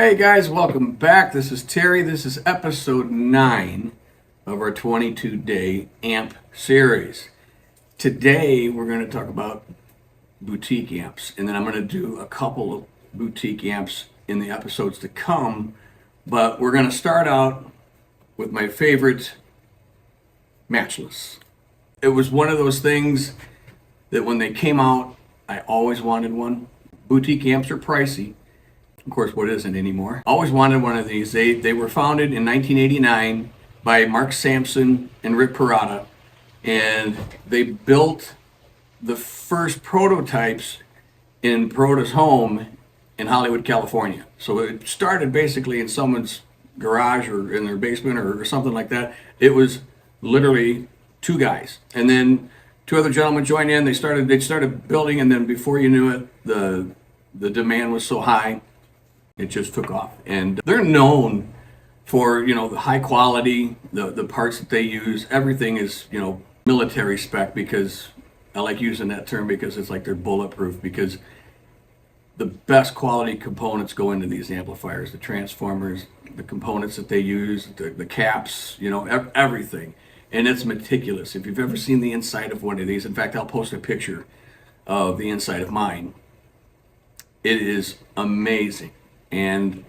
Hey guys, welcome back. This is Terry. This is episode 9 of our 22-day amp series. Today we're going to talk about boutique amps, and then I'm going to do a couple of boutique amps in the episodes to come, but we're going to start out with my favorite Matchless. It was one of those things that when they came out, I always wanted one. Boutique amps are pricey. Of course, what isn't anymore. Always wanted one of these. They were founded in 1989 by Mark Sampson and Rick Parada, and they built the first prototypes in Parada's home in Hollywood, California. So it started basically in someone's garage or in their basement or something like that. It was literally two guys, and then two other gentlemen joined in. They started building, and then before you knew it, the demand was so high. It just took off, and they're known for, the high quality, the parts that they use. Everything is, military spec, because I like using that term because it's like they're bulletproof, because the best quality components go into these amplifiers, the transformers, the components that they use, the caps, everything. And it's meticulous. If you've ever seen the inside of one of these, in fact, I'll post a picture of the inside of mine. It is amazing. And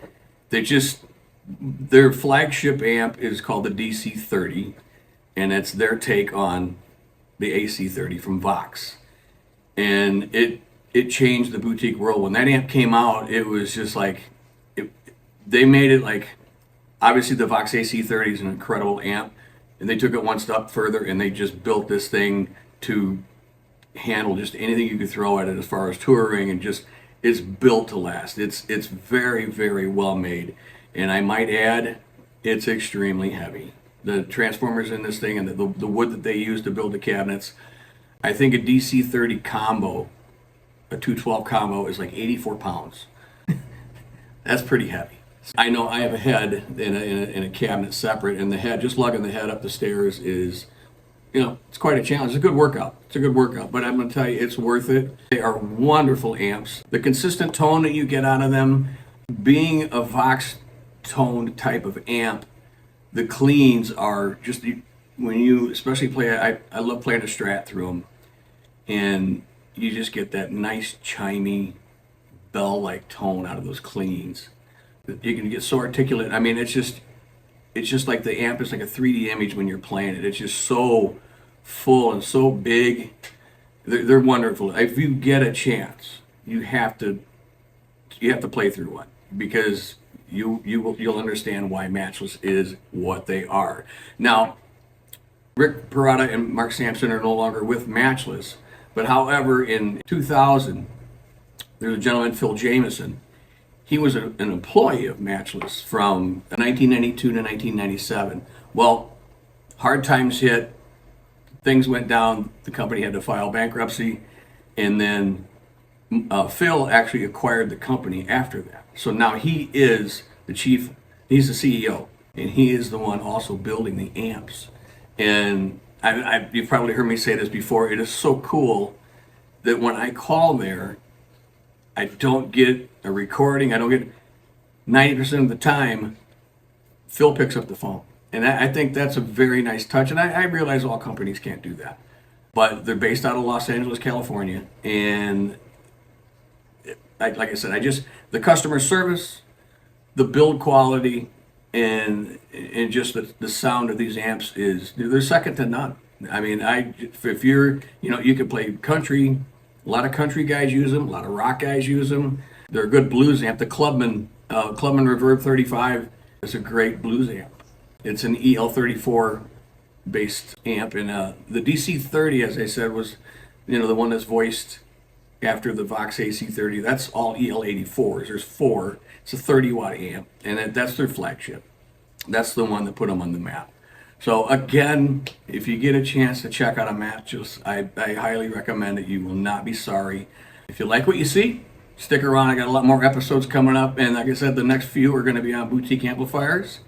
their flagship amp is called the DC30, and it's their take on the AC30 from Vox. And it changed the boutique world. When that amp came out, it was just like, they made it like, obviously the Vox AC30 is an incredible amp, and they took it one step further, and they just built this thing to handle just anything you could throw at it as far as touring, and just, it's built to last. It's very, very well made. And I might add, it's extremely heavy. The transformers in this thing and the wood that they use to build the cabinets, I think a DC30 combo, a 212 combo, is like 84 pounds. That's pretty heavy. I know I have a head in a cabinet separate, and the head, just lugging the head up the stairs is, it's quite a challenge. It's a good workout. But I'm going to tell you, it's worth it. They are wonderful amps. The consistent tone that you get out of them, being a Vox toned type of amp, the cleans are just, when you especially play, I love playing a Strat through them, and you just get that nice chimey bell-like tone out of those cleans. You can get so articulate. I mean, it's just like the amp is like a 3D image when you're playing it. It's just so full and so big. They're wonderful. If you get a chance, you have to play through one, because you'll understand why Matchless is what they are. Now, Rick Parada and Mark Sampson are no longer with Matchless, but however, in 2000, there's a gentleman, Phil Jameson. He was an employee of Matchless from 1992 to 1997. Well, hard times hit, things went down, the company had to file bankruptcy, and then Phil actually acquired the company after that. So now he is the chief, he's the CEO, and he is the one also building the amps. And you've probably heard me say this before, it is so cool that when I call there, I don't get a recording. I don't get 90% of the time. Phil picks up the phone, and I think that's a very nice touch. And I realize all companies can't do that, but they're based out of Los Angeles, California, and like I said, the customer service, the build quality, and just the sound of these amps they're second to none. I mean, if you're, you can play country. A lot of country guys use them. A lot of rock guys use them. They're a good blues amp. The Clubman Reverb 35 is a great blues amp. It's an EL34 based amp, and the DC30, as I said, was the one that's voiced after the Vox AC30. That's all EL84s. There's 4. It's a 30-watt amp, and that's their flagship. That's the one that put them on the map. So again, if you get a chance to check out a Matchless, I highly recommend it. You will not be sorry. If you like what you see, stick around. I got a lot more episodes coming up, and like I said, the next few are going to be on boutique amplifiers.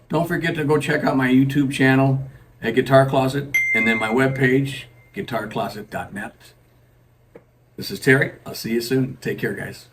Don't forget to go check out my YouTube channel at Guitar Closet, and then my webpage, guitarcloset.net. This is Terry. I'll see you soon. Take care, guys.